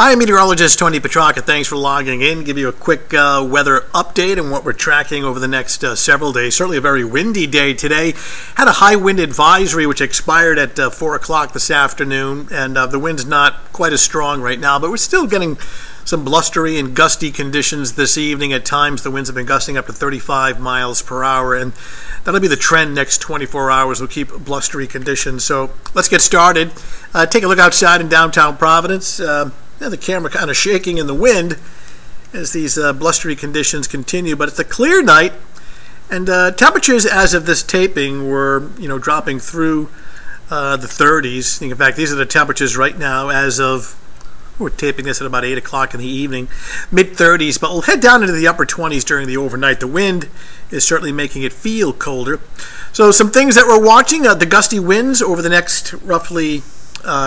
Hi, I'm meteorologist Tony Petrarca. Thanks for logging in. Give you a quick weather update on what we're tracking over the next several days. Certainly a very windy day today. Had a high wind advisory which expired at 4 o'clock this afternoon, and the wind's not quite as strong right now, but we're still getting some blustery and gusty conditions this evening. At times the winds have been gusting up to 35 miles per hour, and that'll be the trend next 24 hours. We'll keep blustery conditions. So let's get started. Take a look outside in downtown Providence. The camera kind of shaking in the wind as these blustery conditions continue, but it's a clear night, and temperatures as of this taping were dropping through the 30s. In fact, these are the temperatures right now as of, we're taping this at about 8 o'clock in the evening, mid-30s, but we'll head down into the upper 20s during the overnight. The wind is certainly making it feel colder. So some things that we're watching, the gusty winds over the next roughly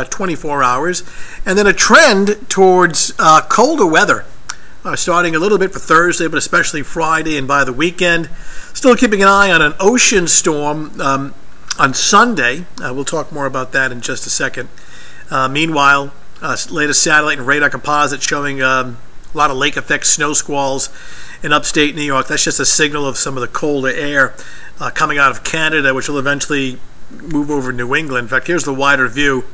24 hours, and then a trend towards colder weather, starting a little bit for Thursday, but especially Friday and by the weekend. Still keeping an eye on an ocean storm on Sunday. We'll talk more about that in just a second. Meanwhile, latest satellite and radar composite showing a lot of lake effect snow squalls in upstate New York. That's just a signal of some of the colder air coming out of Canada, which will eventually move over New England. In fact, here's the wider view.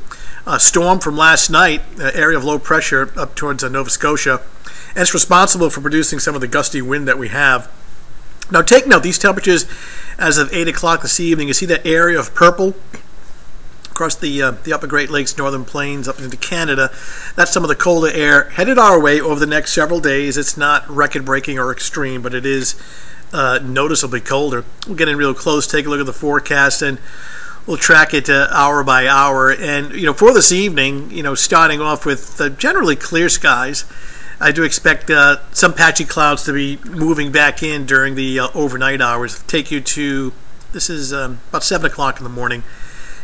A storm from last night, area of low pressure up towards Nova Scotia, and it's responsible for producing some of the gusty wind that we have. Now take note, these temperatures as of 8 o'clock this evening, you see that area of purple across the upper Great Lakes, Northern Plains, up into Canada. That's some of the colder air headed our way over the next several days. It's not record-breaking or extreme, but it is noticeably colder. We'll get in real close, take a look at the forecast, and we'll track it hour by hour. And for this evening, starting off with generally clear skies, I do expect some patchy clouds to be moving back in during the overnight hours. Take you to, this is about 7 o'clock in the morning.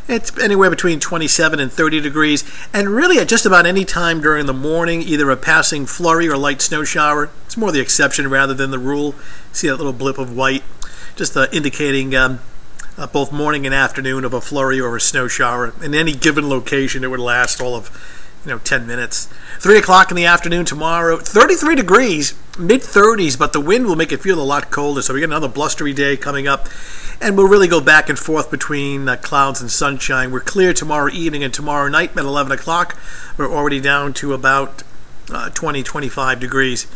It's anywhere between 27 and 30 degrees, and really at just about any time during the morning, either a passing flurry or light snow shower. It's more the exception rather than the rule. See that little blip of white, just indicating both morning and afternoon of a flurry or a snow shower. In any given location, it would last all of 10 minutes. 3 o'clock in the afternoon tomorrow, 33 degrees, mid-30s, but the wind will make it feel a lot colder. So we get another blustery day coming up, and we'll really go back and forth between clouds and sunshine. We're clear tomorrow evening and tomorrow night at 11 o'clock. We're already down to about 20-25 degrees.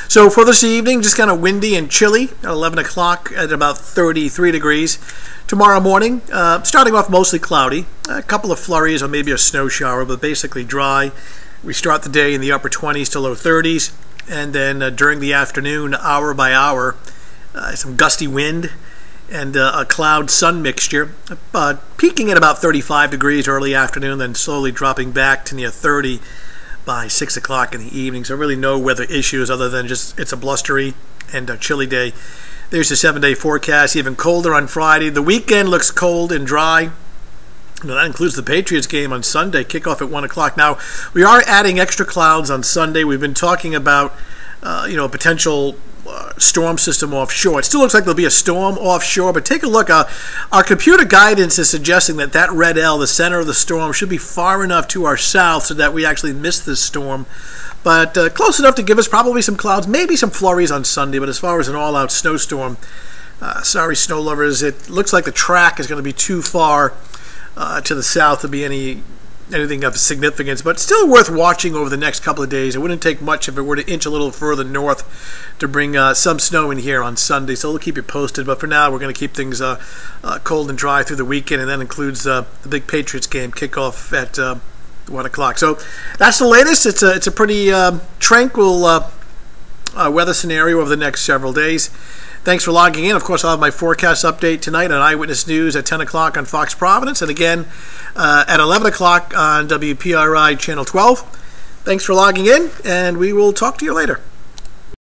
So for this evening, just kind of windy and chilly at 11 o'clock at about 33 degrees. Tomorrow morning, starting off mostly cloudy, a couple of flurries or maybe a snow shower, but basically dry. We start the day in the upper 20s to low 30s, and then during the afternoon, hour by hour, some gusty wind and a cloud-sun mixture, peaking at about 35 degrees early afternoon, then slowly dropping back to near 30 by 6 o'clock in the evening. So really no weather issues other than just it's a blustery and a chilly day. There's the 7-day forecast, even colder on Friday. The weekend looks cold and dry. That includes the Patriots game on Sunday, kickoff at 1 o'clock. Now, we are adding extra clouds on Sunday. We've been talking about a potential storm system offshore. It still looks like there'll be a storm offshore, but take a look. Our computer guidance is suggesting that red L, the center of the storm, should be far enough to our south so that we actually miss this storm. But close enough to give us probably some clouds, maybe some flurries on Sunday. But as far as an all-out snowstorm, sorry, snow lovers, it looks like the track is going to be too far to the south to be anything of significance. But still worth watching over the next couple of days. It wouldn't take much if it were to inch a little further north to bring some snow in here on Sunday. So we'll keep you posted. But for now, we're going to keep things cold and dry through the weekend, and that includes the big Patriots game kickoff at 1 o'clock. So that's the latest. It's a pretty tranquil weather scenario over the next several days. Thanks for logging in. Of course, I'll have my forecast update tonight on Eyewitness News at 10 o'clock on Fox Providence, and again at 11 o'clock on WPRI Channel 12. Thanks for logging in, and we will talk to you later.